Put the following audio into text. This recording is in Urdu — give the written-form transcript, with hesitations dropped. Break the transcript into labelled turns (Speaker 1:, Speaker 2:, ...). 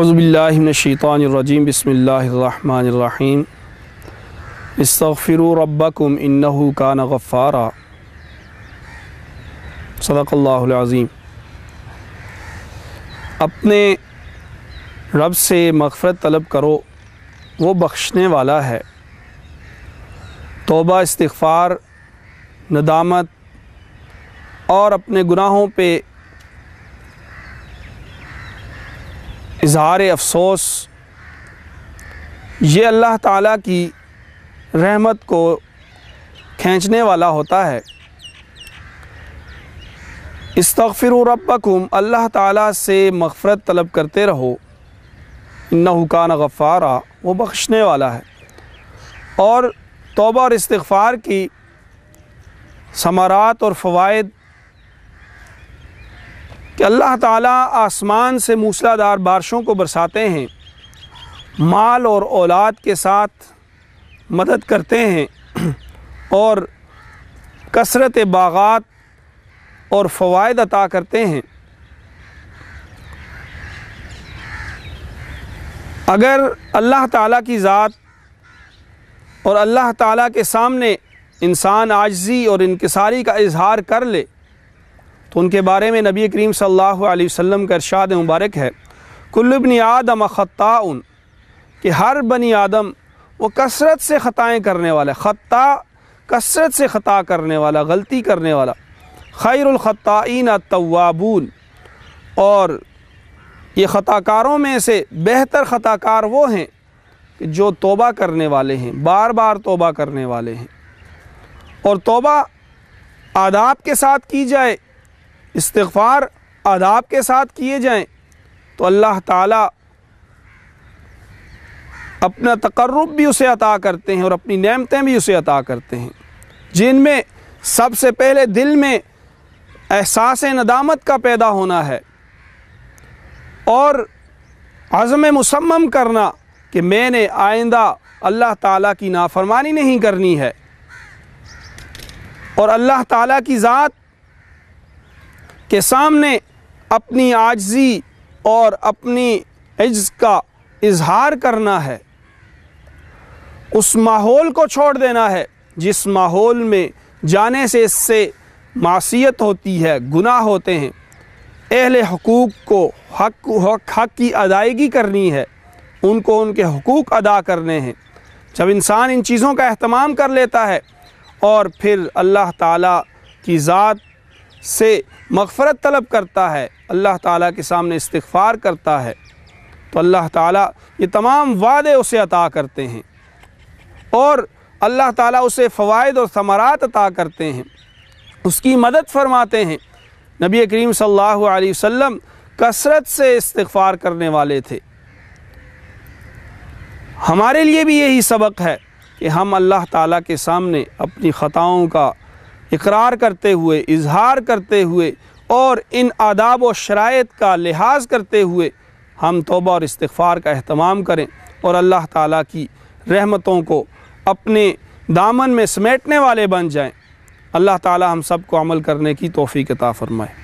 Speaker 1: اعوذ باللہ من الشیطان الرجیم بسم اللہ الرحمن الرحیم استغفروا ربکم انہ کان غفارا صدق اللہ العظیم۔ اپنے رب سے مغفرت طلب کرو، وہ بخشنے والا ہے۔ توبہ، استغفار، ندامت اور اپنے گناہوں پہ اظہار افسوس، یہ اللہ تعالیٰ کی رحمت کو کھینچنے والا ہوتا ہے۔ استغفروا ربکم، اللہ تعالیٰ سے مغفرت طلب کرتے رہو، انہ کان غفارا، وہ بخشنے والا ہے۔ اور توبہ اور استغفار کی ثمرات اور فوائد کہ اللہ تعالیٰ آسمان سے موسلادھار بارشوں کو برساتے ہیں، مال اور اولاد کے ساتھ مدد کرتے ہیں اور کثرت باغات اور فوائد عطا کرتے ہیں۔ اگر اللہ تعالیٰ کی ذات اور اللہ تعالیٰ کے سامنے انسان عاجزی اور انکساری کا اظہار کر لے تو ان کے بارے میں نبی کریم صلی اللہ علیہ وسلم کا ارشاد مبارک ہے، کل ابن آدم خطاء، کہ ہر بنی آدم وہ کثرت سے خطائیں کرنے والا ہے۔ خطاء، کثرت سے خطا کرنے والا، غلطی کرنے والا۔ خیر الخطائین التوابون، اور یہ خطا کاروں میں سے بہتر خطا کار وہ ہیں کہ جو توبہ کرنے والے ہیں، بار بار توبہ کرنے والے ہیں۔ اور توبہ آداب کے ساتھ کی جائے، استغفار آداب کے ساتھ کیے جائیں تو اللہ تعالیٰ اپنا تقرب بھی اسے عطا کرتے ہیں اور اپنی نعمتیں بھی اسے عطا کرتے ہیں، جن میں سب سے پہلے دل میں احساس ندامت کا پیدا ہونا ہے اور عزم مصمم کرنا کہ میں نے آئندہ اللہ تعالیٰ کی نافرمانی نہیں کرنی ہے، اور اللہ تعالیٰ کی ذات کے سامنے اپنی عاجزی اور اپنی عجز کا اظہار کرنا ہے۔ اس ماحول کو چھوڑ دینا ہے جس ماحول میں جانے سے اس سے معصیت ہوتی ہے، گناہ ہوتے ہیں۔ اہل حقوق کو حق کی ادائیگی کرنی ہے، ان کو ان کے حقوق ادا کرنے ہیں۔ جب انسان ان چیزوں کا اہتمام کر لیتا ہے اور پھر اللہ تعالیٰ کی ذات سے مغفرت طلب کرتا ہے، اللہ تعالیٰ کے سامنے استغفار کرتا ہے، تو اللہ تعالیٰ یہ تمام وعدے اسے عطا کرتے ہیں اور اللہ تعالیٰ اسے فوائد اور ثمرات عطا کرتے ہیں، اس کی مدد فرماتے ہیں۔ نبی کریم صلی اللہ علیہ وسلم کثرت سے استغفار کرنے والے تھے۔ ہمارے لیے بھی یہی سبق ہے کہ ہم اللہ تعالیٰ کے سامنے اپنی خطاؤں کا اقرار کرتے ہوئے، اظہار کرتے ہوئے اور ان آداب و شرائط کا لحاظ کرتے ہوئے ہم توبہ اور استغفار کا اہتمام کریں اور اللہ تعالیٰ کی رحمتوں کو اپنے دامن میں سمیٹنے والے بن جائیں۔ اللہ تعالیٰ ہم سب کو عمل کرنے کی توفیق عطا فرمائے۔